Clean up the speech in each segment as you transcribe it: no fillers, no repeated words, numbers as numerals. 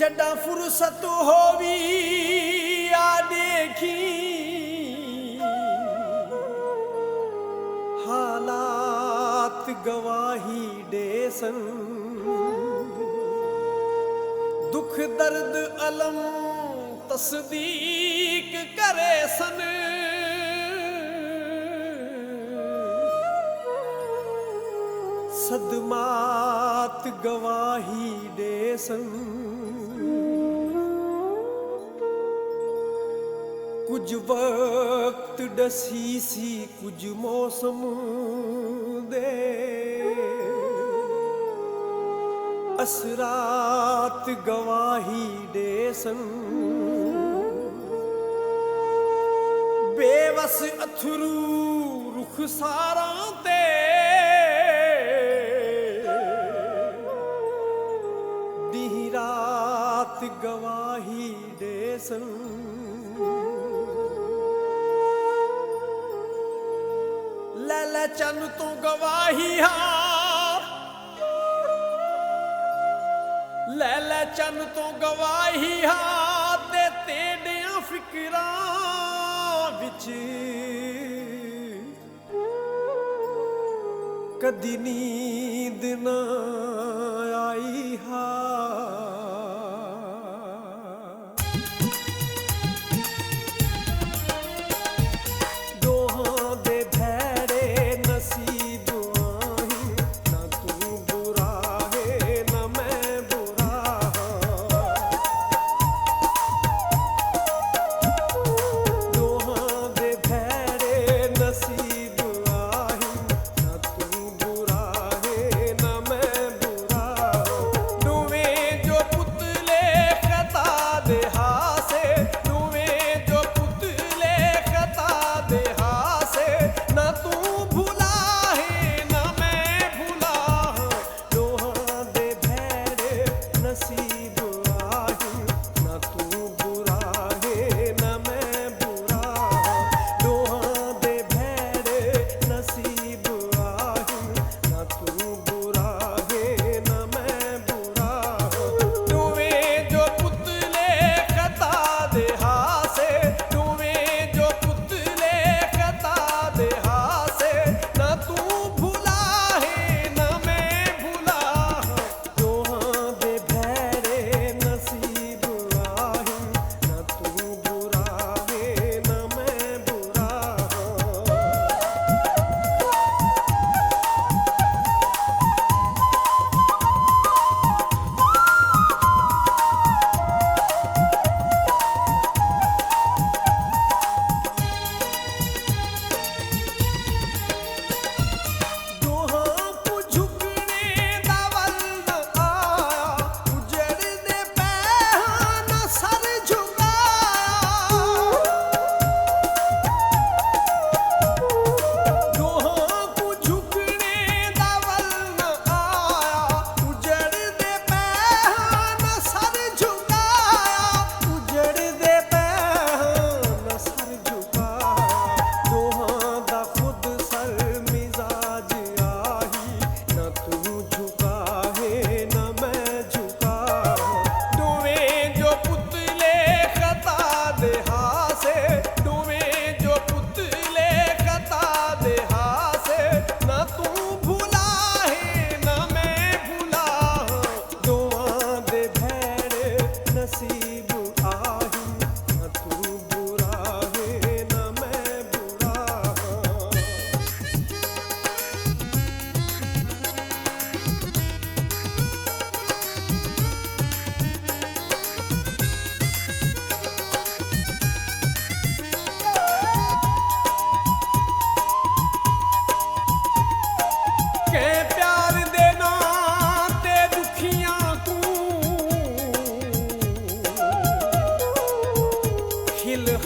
जड़ा फुर्सत होवी आ देखी हालात गवाही देसन दुख दर्द अलम तस्दीक करे सन सदमात गवाही देसन कुछ वक्त डसी सी कुछ मौसम दे असरात गवाही देसन बेवस अथरू रुख सारा ते रात गवाही देसन लैला चन तो गवाही हा लैला चन तो गवाही हा ते तेडियां फिकरां विच कदी नींद ना आई हा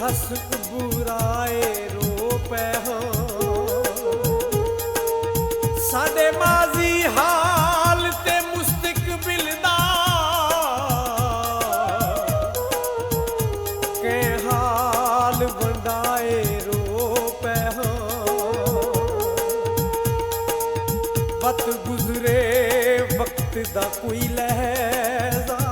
हस बुराए रो पे साडे माजी हाल ते मुस्तकबिल दा के हाल वंडाए रो पे वक्त गुजरे वक्त दा कोई लहजा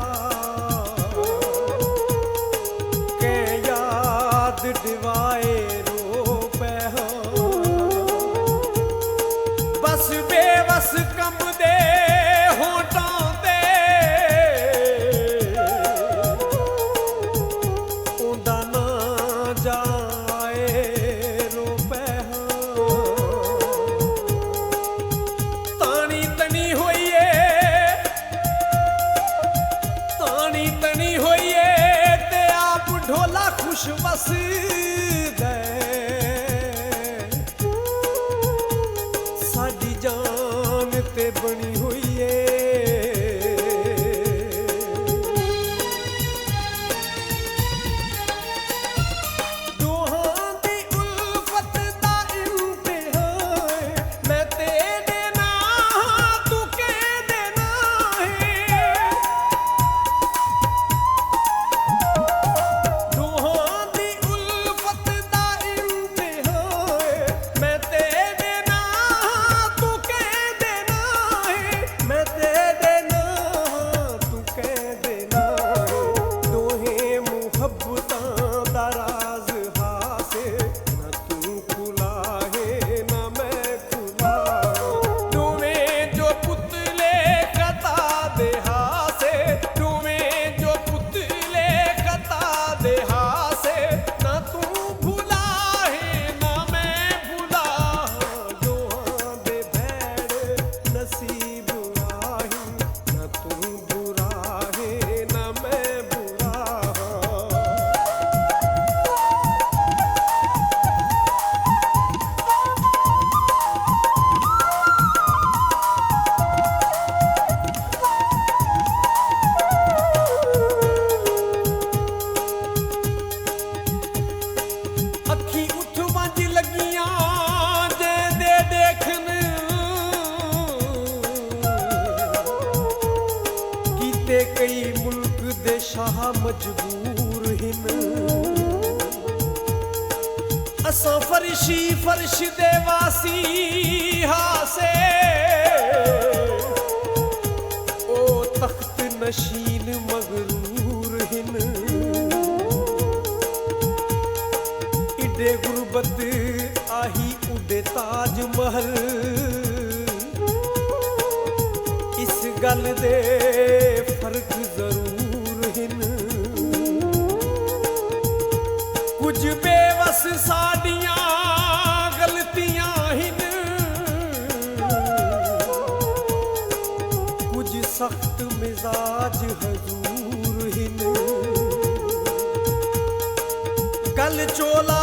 बनी हुई है। दोहां दी उल्फत दा इम्तिहान, मैं तेरे नाल तू कहदे ना है। दोहां दी उल्फत दा इम्तिहान, मैं तेरे नाल तू कहदे ना है। मैं तेरे नाल तू कहदे ना है। दोहें मुहब्बतां दा राज हासे, ना तू खुला है ना मैं खुला। दोवें जो पुतले खता दे हासे, दोवें जो पुतले खता दे हासे, ना तू भुला है ना मैं भुला। दोहां दे भैड़ नसीब राही, ना तू बुरा है ना मैं बुरा। अखी उठ वंज लगियां जे दे देखन, कीते कई मुल्क दे शाह मजबूर हिन। असां फर्शी फर्श दे वासी हासे, ओ तख्त नशीन मगरूर हिन। इडे गुरबत आही उडे ताज महल, इस गल दे फर्क जरूर हिन। कुछ बेवस साडियां गलतियां हिन, कुछ सख्त मिजाज हजूर हिन। गल चोला